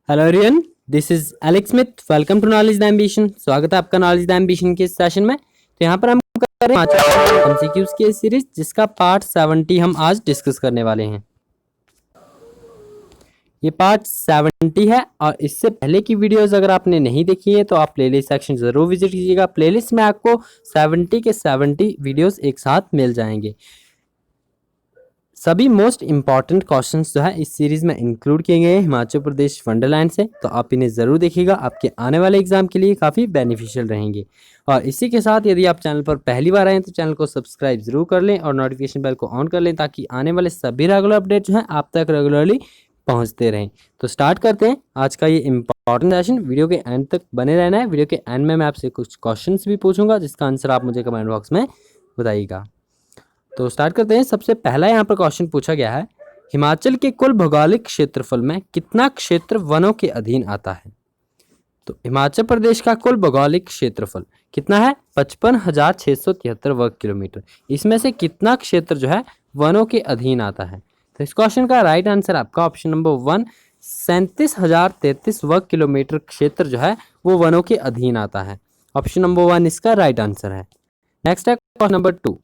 Hello everyone, this is Alex Smith. Welcome to Knowledge the Ambition. स्वागत है आपका Knowledge the Ambition के session में। तो यहाँ पर हम कर रहे हैं एमसीक्यूज की सीरीज, जिसका पार्ट 70 हम आज डिस्कस करने वाले हैं। ये पार्ट 70 है और इससे पहले की वीडियोस अगर आपने नहीं देखी है तो आप प्लेलिस्ट सेक्शन जरूर विजिट कीजिएगा। प्लेलिस्ट में आपको 70 के 70 वीडियोस एक साथ मिल जाएंगे। सभी मोस्ट इंपॉर्टेंट क्वेश्चंस जो है इस सीरीज में इंक्लूड किए गए हैं हिमाचल प्रदेश वंडरलैंड से, तो आप इन्हें ज़रूर देखिएगा। आपके आने वाले एग्जाम के लिए काफ़ी बेनिफिशियल रहेंगे। और इसी के साथ यदि आप चैनल पर पहली बार आए तो चैनल को सब्सक्राइब जरूर कर लें और नोटिफिकेशन बेल को ऑन कर लें, ताकि आने वाले सभी रेगुलर अपडेट जो हैं आप तक रेगुलरली पहुँचते रहें। तो स्टार्ट करते हैं आज का ये इंपॉर्टेंट सेशन। वीडियो के एंड तक बने रहना है। वीडियो के एंड में मैं आपसे कुछ क्वेश्चन भी पूछूंगा, जिसका आंसर आप मुझे कमेंट बॉक्स में बताइएगा। तो स्टार्ट करते हैं। सबसे पहला यहाँ पर क्वेश्चन पूछा गया है, हिमाचल के कुल भौगोलिक क्षेत्रफल में कितना क्षेत्र वनों के अधीन आता है? तो हिमाचल प्रदेश का कुल भौगोलिक क्षेत्रफल कितना है? 55,673 वर्ग किलोमीटर। इसमें से कितना क्षेत्र जो है वनों के अधीन आता है? तो इस क्वेश्चन का राइट आंसर आपका ऑप्शन नंबर 1, 37,033 वर्ग किलोमीटर क्षेत्र जो है वो वनों के अधीन आता है। ऑप्शन नंबर 1 इसका राइट आंसर है। नेक्स्ट है क्वेश्चन नंबर 2।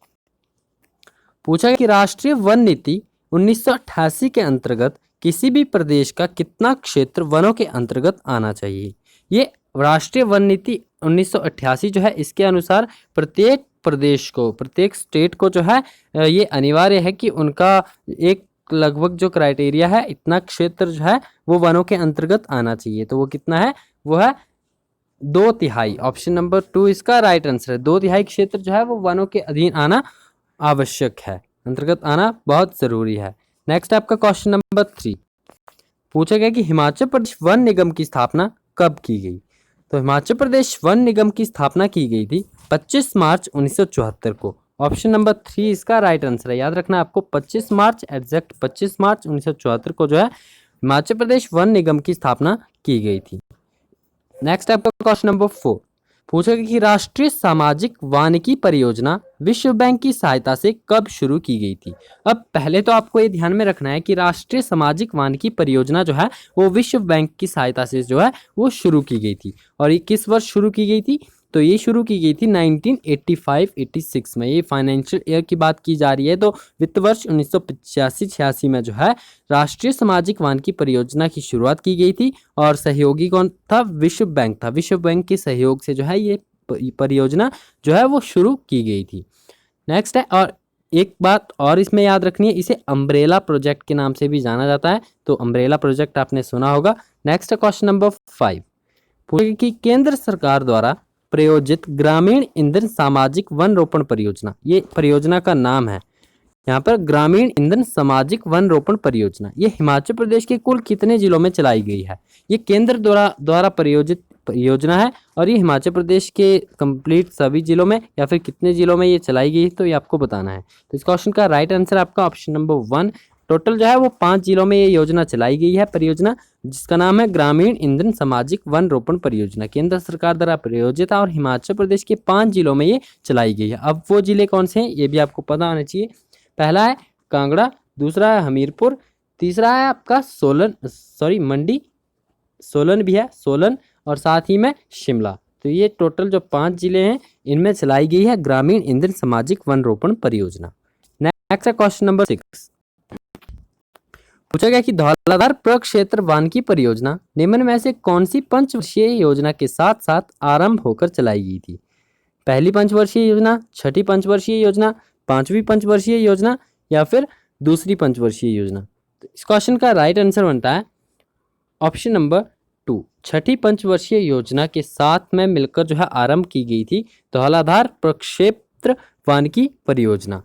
पूछा गया कि राष्ट्रीय वन नीति 1988 के अंतर्गत किसी भी प्रदेश का कितना क्षेत्र वनों के अंतर्गत आना चाहिए? ये राष्ट्रीय वन नीति 1988 जो है इसके अनुसार प्रत्येक प्रदेश को, प्रत्येक स्टेट को जो है ये अनिवार्य है कि उनका एक लगभग जो क्राइटेरिया है, इतना क्षेत्र जो है वो वनों के अंतर्गत आना चाहिए। तो वो कितना है? वो है 2/3। ऑप्शन नंबर 2 इसका राइट आंसर है। 2/3 क्षेत्र जो है वो वनों के अधीन आना आवश्यक है, अंतर्गत आना बहुत जरूरी है। नेक्स्ट आपका क्वेश्चन नंबर 3। पूछा गया कि हिमाचल प्रदेश वन निगम की स्थापना कब की गई? तो हिमाचल प्रदेश वन निगम की स्थापना की गई थी 25 मार्च 1974 को। ऑप्शन नंबर 3 इसका राइट आंसर है। याद रखना आपको, 25 मार्च, एग्जैक्ट 25 मार्च 1974 को जो है हिमाचल प्रदेश वन निगम की स्थापना की गई थी। नेक्स्ट आपका क्वेश्चन नंबर 4। पूछा गया कि राष्ट्रीय सामाजिक वानिकी परियोजना विश्व बैंक की सहायता से कब शुरू की गई थी? अब पहले तो आपको ये ध्यान में रखना है कि राष्ट्रीय सामाजिक वानिकी परियोजना जो है वो विश्व बैंक की सहायता से जो है वो शुरू की गई थी। और ये किस वर्ष शुरू की गई थी? तो ये शुरू की गई थी 1985-86 में। ये फाइनेंशियल ईयर की बात की जा रही है, तो वित्त वर्ष 1985-86 में जो है राष्ट्रीय सामाजिक वानिकी परियोजना की शुरुआत की गई थी। और सहयोगी कौन था? विश्व बैंक था। विश्व बैंक के सहयोग से जो है ये परियोजना जो है वो शुरू की गई थी। नेक्स्ट है, और एक बात और इसमें याद रखनी है, इसे अम्ब्रेला प्रोजेक्ट के नाम से भी जाना जाता है। तो अम्ब्रेला प्रोजेक्ट आपने सुना होगा। नेक्स्ट है क्वेश्चन नंबर 5। पूछा कि केंद्र सरकार द्वारा प्रायोजित ग्रामीण ईंधन सामाजिक वन रोपण परियोजना, ये परियोजना का नाम है यहाँ पर ग्रामीण ईंधन सामाजिक वन रोपण परियोजना, ये हिमाचल प्रदेश के कुल कितने जिलों में चलाई गई है? ये केंद्र द्वारा प्रायोजित परियोजना है और ये हिमाचल प्रदेश के कंप्लीट सभी जिलों में या फिर कितने जिलों में ये चलाई गई, तो ये आपको बताना है। तो इस क्वेश्चन का राइट आंसर आपका ऑप्शन नंबर 1। टोटल जो है वो 5 जिलों में ये योजना चलाई गई है, परियोजना जिसका नाम है ग्रामीण ईंधन सामाजिक वन रोपण परियोजना। केंद्र सरकार द्वारा प्रायोजित है और हिमाचल प्रदेश के 5 जिलों में ये चलाई गई है। अब वो जिले कौन से हैं ये भी आपको पता होना चाहिए। पहला है कांगड़ा, दूसरा है हमीरपुर, तीसरा है आपका मंडी, सोलन भी है, सोलन, और साथ ही में शिमला। तो ये टोटल जो 5 जिले हैं इनमें चलाई गई है ग्रामीण ईंधन सामाजिक वन रोपण परियोजना। नेक्स्ट है क्वेश्चन नंबर 6। पूछा गया कि धौलाधार प्रक्षेत्र वानिकी परियोजना निम्न में से कौन सी पंचवर्षीय योजना के साथ साथ आरंभ होकर चलाई गई थी? पहली पंचवर्षीय योजना, छठी पंचवर्षीय योजना, 5वीं पंचवर्षीय योजना या फिर दूसरी पंचवर्षीय योजना? तो इस क्वेश्चन का राइट आंसर बनता है ऑप्शन नंबर 2, छठी पंचवर्षीय योजना के साथ में मिलकर जो है आरंभ की गई थी धौलाधार प्रक्षेत्र वानिकी परियोजना।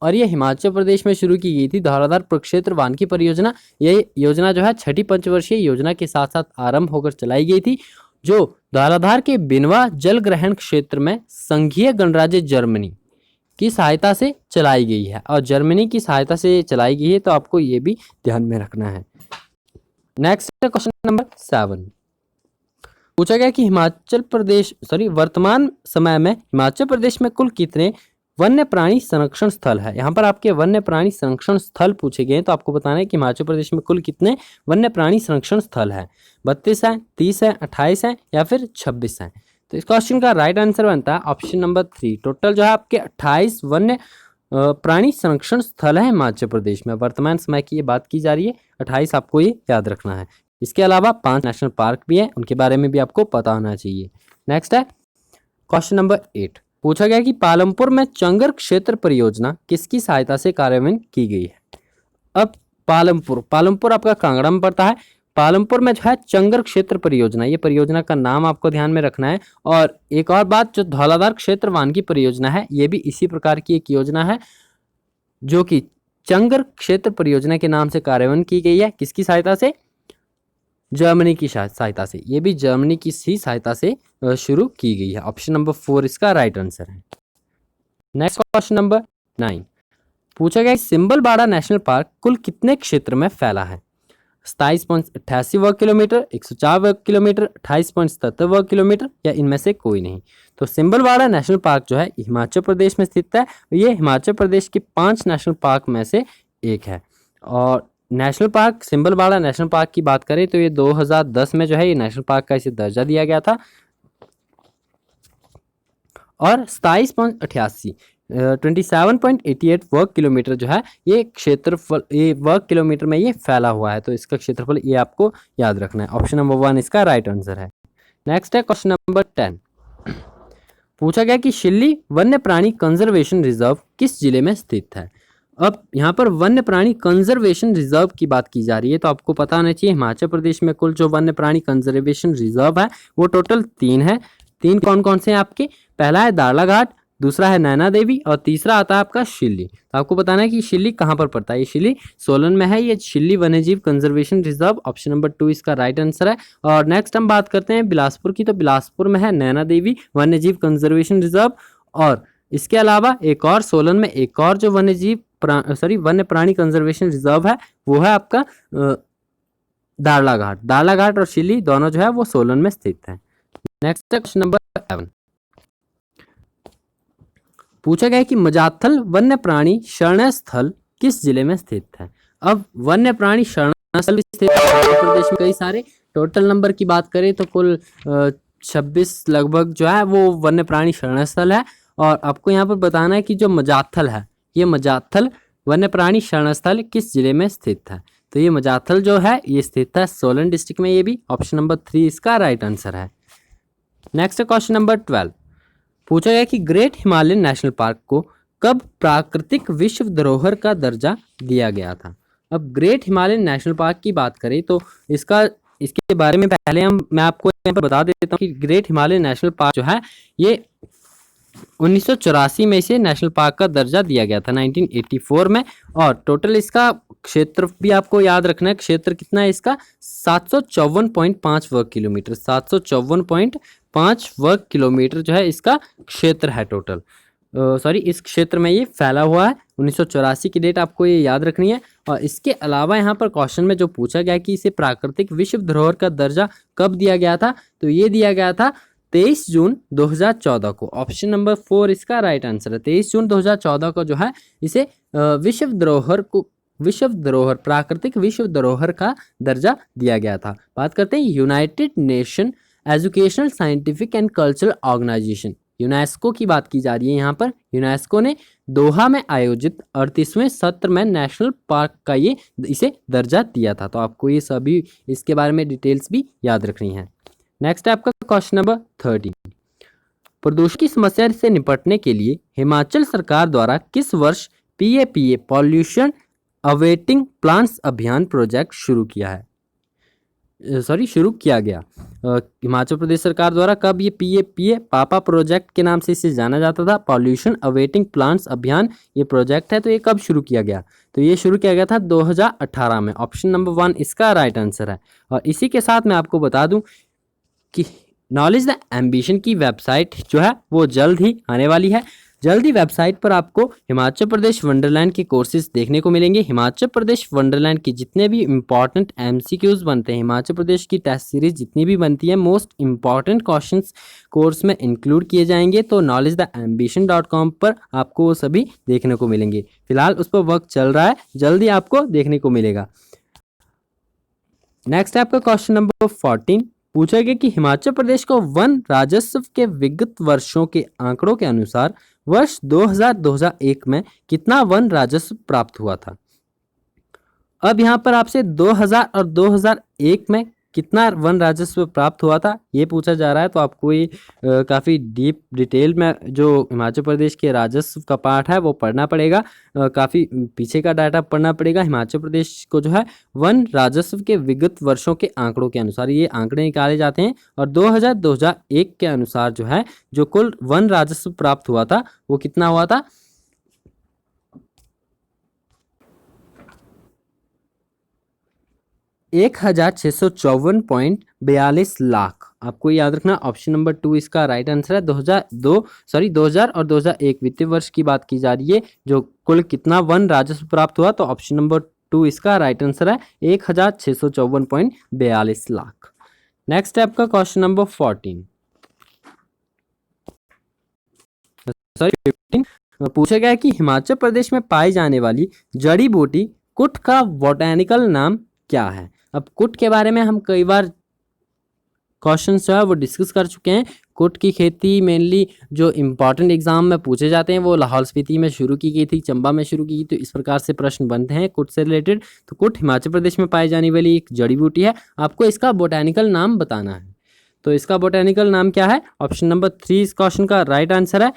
और ये हिमाचल प्रदेश में शुरू की गई थी धौलाधार प्रक्षेत्र वानिकी परियोजना। ये योजना जो है छठी पंचवर्षीय योजना के साथ साथ आरंभ होकर चलाई गई थी, जो धौलाधार के बिनवा जल ग्रहण क्षेत्र में संघीय गणराज्य जर्मनी की सहायता से चलाई गई है। और जर्मनी की सहायता से चलाई गई है, तो आपको ये भी ध्यान में रखना है। Next question number 7। पूछा गया कि वर्तमान समय में हिमाचल प्रदेश में कुल कितने वन्य प्राणी संरक्षण स्थल है। यहाँ पर आपके वन्य प्राणी संरक्षण स्थल पूछे गए हैं, तो आपको बताना है कि हिमाचल प्रदेश में कुल कितने वन्य प्राणी संरक्षण स्थल है। 32 है, 30 है, 28 है या फिर 26 है। तो इस क्वेश्चन का राइट आंसर बनता है ऑप्शन नंबर 3। टोटल जो है आपके 28 वन्य प्राणी संरक्षण स्थल है हिमाचल प्रदेश में। वर्तमान समय की ये बात की जा रही है, 28 आपको ये याद रखना है। इसके अलावा 5 नेशनल पार्क भी है, उनके बारे में भी आपको पता होना चाहिए। नेक्स्ट है क्वेश्चन नंबर 8। पूछा गया कि पालमपुर में चंगर क्षेत्र परियोजना किसकी सहायता से कार्यान्वयन की गई है। अब पालमपुर आपका कांगड़ा में पड़ता है। पालमपुर में जो है चंगर क्षेत्र परियोजना, ये परियोजना का नाम आपको ध्यान में रखना है। और एक और बात, जो धौलाधार क्षेत्र वानिकी परियोजना है, ये भी इसी प्रकार की एक योजना है जो कि चंगर क्षेत्र परियोजना के नाम से कार्यान्वयन की गई है। किसकी सहायता से? जर्मनी की सहायता से। ये भी जर्मनी की ही सहायता से शुरू की गई है। ऑप्शन नंबर 4 इसका राइट आंसर है। Next question number 9। पूछा गया सिंबलबाड़ा नेशनल पार्क कुल कितने क्षेत्र में फैला है। 27.88 वर्ग किलोमीटर, 104 वर्ग किलोमीटर, 28.77 वर्ग किलोमीटर या इनमें से कोई नहीं। तो सिंबलबाड़ा नेशनल पार्क जो है हिमाचल प्रदेश में स्थित है। ये हिमाचल प्रदेश के 5 नेशनल पार्क में से एक है। और नेशनल पार्क सिंबलबाड़ा नेशनल पार्क की बात करें तो ये 2010 में जो है ये नेशनल पार्क का इसे दर्जा दिया गया था। और 27.88 वर्ग किलोमीटर जो है ये क्षेत्रफल, ये वर्ग किलोमीटर में ये फैला हुआ है। तो इसका क्षेत्रफल ये आपको याद रखना है। ऑप्शन नंबर 1 इसका राइट आंसर है। नेक्स्ट है क्वेश्चन नंबर 10। पूछा गया कि शिल्ली वन्य प्राणी कंजर्वेशन रिजर्व किस जिले में स्थित है। अब यहाँ पर वन्य प्राणी कंजर्वेशन रिजर्व की बात की जा रही है, तो आपको पता होना चाहिए हिमाचल प्रदेश में कुल जो वन्य प्राणी कंजर्वेशन रिजर्व है वो टोटल 3 है। 3 कौन कौन से हैं आपके? पहला है दाड़लाघाट, दूसरा है नैना देवी और तीसरा आता है आपका शिल्ली। तो आपको बताना है कि शिल्ली कहाँ पर पड़ता है। ये शिल्ली सोलन में है। ये शिल्ली वन्यजीव कंजर्वेशन रिजर्व, ऑप्शन नंबर 2 इसका राइट आंसर है। और नेक्स्ट हम बात करते हैं बिलासपुर की, तो बिलासपुर में है नैना देवी वन्यजीव कंजर्वेशन रिजर्व। और इसके अलावा एक और सोलन में एक और जो वन्य प्राणी कंजर्वेशन रिजर्व है वो है आपका दाड़लाघाट। दाड़लाघाट और शिल्ली दोनों जो है वो सोलन में स्थित है। Next question number 11। पूछा गया कि मजाथल वन्य प्राणी शरण स्थल किस जिले में स्थित है। अब वन्य प्राणी शरण स्थल स्थित है उत्तर प्रदेश में कई सारे। टोटल नंबर की बात करें तो कुल 26 लगभग जो है वो वन्य प्राणी शरण स्थल है। और आपको यहाँ पर बताना है कि जो मजाथल है, ये मजाथल वन्य प्राणी शरण स्थल किस जिले में स्थित है। तो ये मजाथल जो है ये स्थित है सोलन डिस्ट्रिक्ट में। ये भी ऑप्शन नंबर 3 इसका राइट आंसर है। Next question number 12। पूछा गया कि ग्रेट हिमालयन नेशनल पार्क को कब प्राकृतिक विश्व धरोहर का दर्जा दिया गया था। अब ग्रेट हिमालयन नेशनल पार्क की बात करें तो इसके बारे में पहले मैं आपको यहाँ पर बता देता हूँ कि ग्रेट हिमालयन नेशनल पार्क जो है ये 1984 में इसे नेशनल पार्क का दर्जा दिया गया था 1984 में। और टोटल इसका क्षेत्र भी आपको याद रखना है। क्षेत्र कितना है इसका? 754.5 वर्ग किलोमीटर। 754.5 वर्ग किलोमीटर जो है इसका क्षेत्र है टोटल। इस क्षेत्र में ये फैला हुआ है। 1984 की डेट आपको ये याद रखनी है। और इसके अलावा यहाँ पर क्वेश्चन में जो पूछा गया कि इसे प्राकृतिक विश्व धरोहर का दर्जा कब दिया गया था, तो ये दिया गया था 23 जून 2014 को। ऑप्शन नंबर 4 इसका राइट आंसर है। 23 जून 2014 को जो है इसे विश्व धरोहर प्राकृतिक विश्व धरोहर का दर्जा दिया गया था। बात करते हैं United Nation Educational Scientific and Cultural Organisation, UNESCO की बात की जा रही है यहाँ पर। यूनेस्को ने दोहा में आयोजित 38वें सत्र में नेशनल पार्क का इसे दर्जा दिया था। तो आपको ये सभी इसके बारे में डिटेल्स भी याद रखनी है। नेक्स्ट है आपका क्वेश्चन नंबर 13। प्रदूषण की समस्या से निपटने के लिए हिमाचल सरकार द्वारा किस वर्ष PAPA पॉल्यूशन अवेटिंग प्लांट्स अभियान प्रोजेक्ट शुरू किया गया। हिमाचल प्रदेश सरकार द्वारा कब ये PAPA पापा प्रोजेक्ट के नाम से इसे जाना जाता था, पॉल्यूशन अवेटिंग प्लांट्स अभियान ये प्रोजेक्ट है, तो ये कब शुरू किया गया? तो ये शुरू किया गया था 2018 में। ऑप्शन नंबर 1 इसका राइट आंसर है। और इसी के साथ मैं आपको बता दूं कि नॉलेज द एम्बिशन की वेबसाइट जो है वो जल्द ही आने वाली है। जल्दी वेबसाइट पर आपको हिमाचल प्रदेश वंडरलैंड के कोर्सेज देखने को मिलेंगे। हिमाचल प्रदेश वंडरलैंड की जितने भी इम्पॉर्टेंट एमसीक्यूज बनते हैं, हिमाचल प्रदेश की टेस्ट सीरीज जितनी भी बनती है, मोस्ट इम्पॉर्टेंट क्वेश्चंस कोर्स में इंक्लूड किए जाएंगे। तो knowledgetheambition.com पर आपको वो सभी देखने को मिलेंगे। फिलहाल उस पर वर्क चल रहा है, जल्दी आपको देखने को मिलेगा। नेक्स्ट है आपका क्वेश्चन नंबर 14। पूछा गया कि हिमाचल प्रदेश को वन राजस्व के विगत वर्षों के आंकड़ों के अनुसार वर्ष 2000-2001 में कितना वन राजस्व प्राप्त हुआ था। अब यहाँ पर आपसे 2000 और 2001 में कितना वन राजस्व प्राप्त हुआ था ये पूछा जा रहा है। तो आपको ये काफ़ी डीप डिटेल में जो हिमाचल प्रदेश के राजस्व का पार्ट है वो पढ़ना पड़ेगा, काफ़ी पीछे का डाटा पढ़ना पड़ेगा। हिमाचल प्रदेश को जो है वन राजस्व के विगत वर्षों के आंकड़ों के अनुसार ये आंकड़े निकाले जाते हैं, और 2000-2001 के अनुसार जो है जो कुल वन राजस्व प्राप्त हुआ था वो कितना हुआ था। 1654.42 लाख। आपको याद रखना ऑप्शन नंबर 2 इसका राइट आंसर है। 2000 और 2001 वित्तीय वर्ष की बात की जा रही है, जो कुल कितना वन राजस्व प्राप्त हुआ, तो ऑप्शन नंबर 2 इसका राइट आंसर है 1654.42 लाख। नेक्स्ट है आपका क्वेश्चन नंबर 15। पूछा गया है कि हिमाचल प्रदेश में पाई जाने वाली जड़ी बूटी कुट का बोटैनिकल नाम क्या है। अब कुट के बारे में हम कई बार क्वेश्चन जो है वो डिस्कस कर चुके हैं। कुट की खेती मेनली जो इम्पॉर्टेंट एग्जाम में पूछे जाते हैं वो लाहौल स्पीति में शुरू की गई थी, चंबा में शुरू की गई, तो इस प्रकार से प्रश्न बनते हैं कुट से रिलेटेड। तो कुट हिमाचल प्रदेश में पाई जाने वाली एक जड़ी बूटी है, आपको इसका बोटैनिकल नाम बताना है। तो इसका बोटैनिकल नाम क्या है। ऑप्शन नंबर 3 इस क्वेश्चन का राइट आंसर है।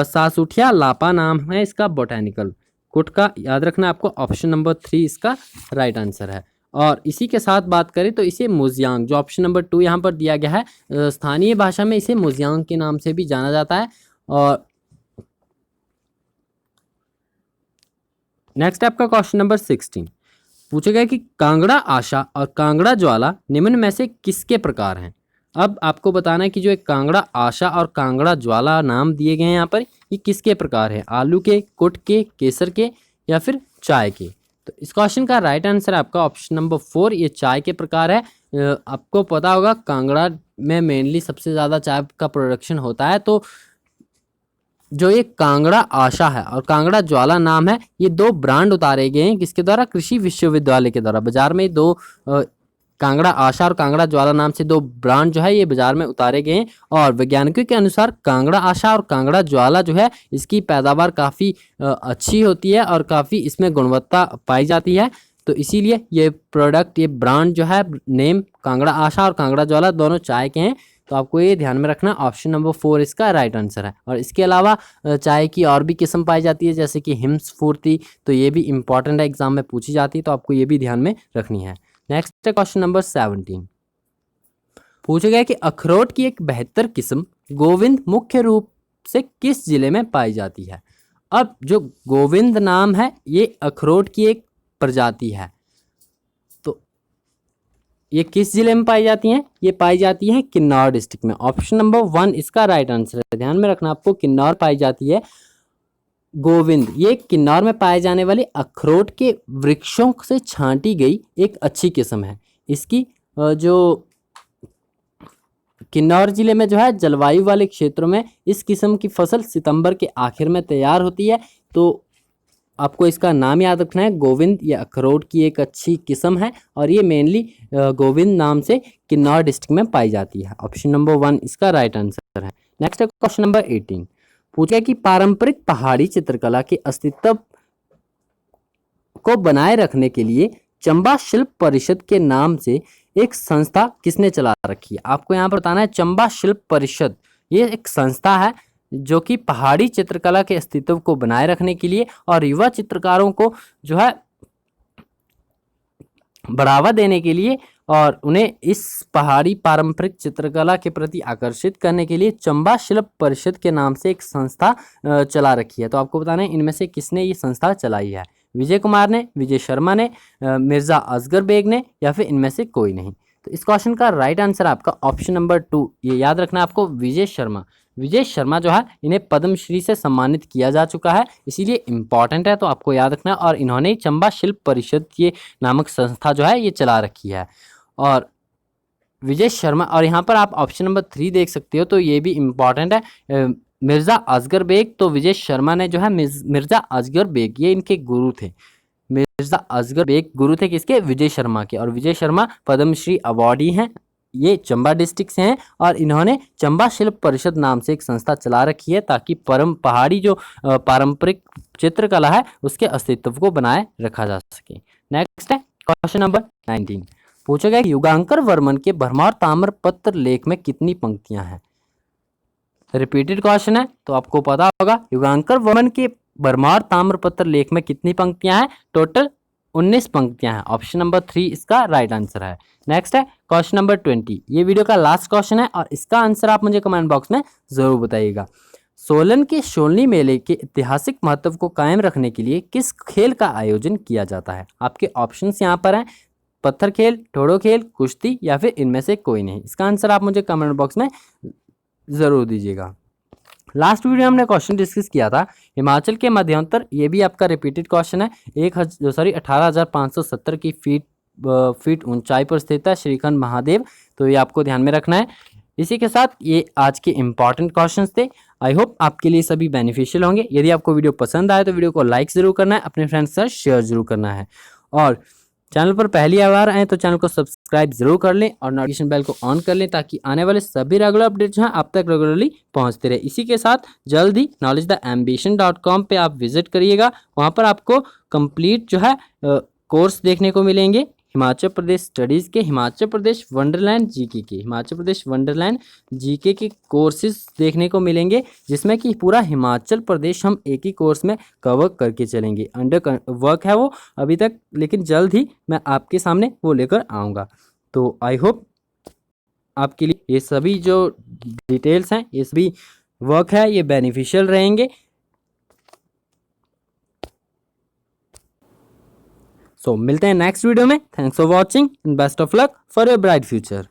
सासुठिया लापा नाम है इसका बोटैनिकल कुट का, याद रखना आपको ऑप्शन नंबर 3 इसका राइट आंसर है। और इसी के साथ बात करें तो इसे मोजियांग, जो ऑप्शन नंबर 2 यहाँ पर दिया गया है, स्थानीय भाषा में इसे मोजियांग के नाम से भी जाना जाता है। और नेक्स्ट आपका क्वेश्चन नंबर 16। पूछा गया कि कांगड़ा आशा और कांगड़ा ज्वाला निम्न में से किसके प्रकार हैं। अब आपको बताना है कि जो एक कांगड़ा आशा और कांगड़ा ज्वाला नाम दिए गए हैं यहाँ पर, ये किसके प्रकार है, आलू के, कुट के, केसर के या फिर चाय के। तो इस क्वेश्चन का राइट आंसर है आपका ऑप्शन नंबर 4, ये चाय के प्रकार है। आपको पता होगा कांगड़ा में मेनली सबसे ज़्यादा चाय का प्रोडक्शन होता है। तो जो ये कांगड़ा आशा है और कांगड़ा ज्वाला नाम है, ये 2 ब्रांड उतारे गए हैं किसके द्वारा, कृषि विश्वविद्यालय के द्वारा। बाजार में 2 कांगड़ा आशा और कांगड़ा ज्वाला नाम से 2 ब्रांड जो है ये बाजार में उतारे गए हैं। और वैज्ञानिकों के अनुसार कांगड़ा आशा और कांगड़ा ज्वाला जो है इसकी पैदावार काफ़ी अच्छी होती है और काफ़ी इसमें गुणवत्ता पाई जाती है। तो इसीलिए ये प्रोडक्ट, ये ब्रांड जो है, नेम कांगड़ा आशा और कांगड़ा ज्वाला दोनों चाय के हैं। तो आपको ये ध्यान में रखना ऑप्शन नंबर 4 इसका राइट आंसर है। और इसके अलावा चाय की और भी किस्म पाई जाती है जैसे कि हिम स्फूर्ति, तो ये भी इंपॉर्टेंट है, एग्जाम में पूछी जाती है, तो आपको ये भी ध्यान में रखनी है। नेक्स्ट है क्वेश्चन नंबर 17। पूछा गया कि अखरोट की एक बेहतर किस्म गोविंद मुख्य रूप से किस जिले में पाई जाती है। अब जो गोविंद नाम है ये अखरोट की एक प्रजाति है, तो ये किस जिले में पाई जाती हैं, ये पाई जाती है किन्नौर डिस्ट्रिक्ट में। ऑप्शन नंबर 1 इसका राइट आंसर है। ध्यान में रखना आपको, किन्नौर पाई जाती है गोविंद। ये किन्नौर में पाए जाने वाले अखरोट के वृक्षों से छांटी गई एक अच्छी किस्म है। इसकी जो किन्नौर जिले में जो है जलवायु वाले क्षेत्रों में इस किस्म की फसल सितंबर के आखिर में तैयार होती है। तो आपको इसका नाम याद रखना है गोविंद। ये अखरोट की एक अच्छी किस्म है और ये मेनली गोविंद नाम से किन्नौर डिस्ट्रिक्ट में पाई जाती है। ऑप्शन नंबर 1 इसका राइट आंसर है। नेक्स्ट है क्वेश्चन नंबर 18। पूछा कि पारंपरिक पहाड़ी चित्रकला के अस्तित्व को बनाए रखने के लिए चंबा शिल्प परिषद के नाम से एक संस्था किसने चला रखी है। आपको यहाँ पर बताना है चंबा शिल्प परिषद ये एक संस्था है जो कि पहाड़ी चित्रकला के अस्तित्व को बनाए रखने के लिए और युवा चित्रकारों को जो है बढ़ावा देने के लिए और उन्हें इस पहाड़ी पारंपरिक चित्रकला के प्रति आकर्षित करने के लिए चंबा शिल्प परिषद के नाम से एक संस्था चला रखी है। तो आपको बताना है इनमें से किसने ये संस्था चलाई है। विजय कुमार ने, विजय शर्मा ने, मिर्ज़ा असगर बेग ने या फिर इनमें से कोई नहीं। तो इस क्वेश्चन का राइट आंसर आपका ऑप्शन नंबर 2, ये याद रखना आपको, विजय शर्मा। विजय शर्मा जो है इन्हें पद्मश्री से सम्मानित किया जा चुका है, इसीलिए इम्पॉर्टेंट है, तो आपको याद रखना है। और इन्होंने चंबा शिल्प परिषद ये नामक संस्था जो है ये चला रखी है। और विजय शर्मा, और यहाँ पर आप ऑप्शन नंबर 3 देख सकते हो, तो ये भी इम्पॉर्टेंट है। मिर्ज़ा असगर बेग, तो विजय शर्मा ने जो है मिर्ज़ा असगर बेग ये इनके गुरु थे। मिर्ज़ा असगर बेग गुरु थे किसके? विजय शर्मा के। और विजय शर्मा पद्मश्री अवार्डी हैं, ये चंबा डिस्ट्रिक्ट से हैं, और इन्होंने चंबा शिल्प परिषद नाम से एक संस्था चला रखी है ताकि पहाड़ी जो पारंपरिक चित्रकला है उसके अस्तित्व को बनाए रखा जा सके। नेक्स्ट है क्वेश्चन नंबर 19, पूछा गया युगांकर वर्मन के भरमार ताम्रपत्र लेख में कितनी पंक्तियां हैं? रिपीटेड क्वेश्चन है, तो आपको पता होगा युगांकर वर्मन के भरमार ताम्रपत्र लेख में कितनी पंक्तियां हैं? टोटल 19 पंक्तियां हैं। ऑप्शन नंबर 3 इसका राइट आंसर है। नेक्स्ट है क्वेश्चन नंबर 20, ये वीडियो का लास्ट क्वेश्चन है और इसका आंसर आप मुझे कमेंट बॉक्स में जरूर बताइएगा। सोलन के शोलनी मेले के ऐतिहासिक महत्व को कायम रखने के लिए किस खेल का आयोजन किया जाता है? आपके ऑप्शंस यहाँ पर हैं, पत्थर खेल, ठोड़ो खेल, कुश्ती, या फिर इनमें से कोई नहीं। इसका आंसर आप मुझे कमेंट बॉक्स में ज़रूर दीजिएगा। लास्ट वीडियो हमने क्वेश्चन डिस्कस किया था हिमाचल के मध्यांतर, ये भी आपका रिपीटेड क्वेश्चन है। 18,570 की फीट ऊंचाई पर स्थित है श्रीखंड महादेव, तो ये आपको ध्यान में रखना है। इसी के साथ ये आज के इंपॉर्टेंट क्वेश्चंस थे। आई होप आपके लिए सभी बेनिफिशियल होंगे। यदि आपको वीडियो पसंद आए तो वीडियो को लाइक ज़रूर करना है, अपने फ्रेंड्स के साथ शेयर जरूर करना है, और चैनल पर पहली बार आए तो चैनल को सब्सक्राइब जरूर कर लें और नोटिफिकेशन बेल को ऑन कर लें ताकि आने वाले सभी रेगुलर अपडेट जो हैं आप तक रेगुलरली पहुंचते रहे। इसी के साथ जल्द ही knowledgetheambition.com पे आप विजिट करिएगा, वहां पर आपको कंप्लीट जो है कोर्स देखने को मिलेंगे हिमाचल प्रदेश स्टडीज़ के, हिमाचल प्रदेश वंडरलैंड जीके के, हिमाचल प्रदेश वंडरलैंड जीके के कोर्सेज देखने को मिलेंगे, जिसमें कि पूरा हिमाचल प्रदेश हम एक ही कोर्स में कवर करके चलेंगे। अंडर वर्क है वो अभी तक, लेकिन जल्द ही मैं आपके सामने वो लेकर आऊँगा। तो आई होप आपके लिए ये सभी जो डिटेल्स हैं, ये सभी वर्क है, ये बेनिफिशियल रहेंगे। सो मिलते हैं नेक्स्ट वीडियो में। Thanks for watching and best of luck for your bright future.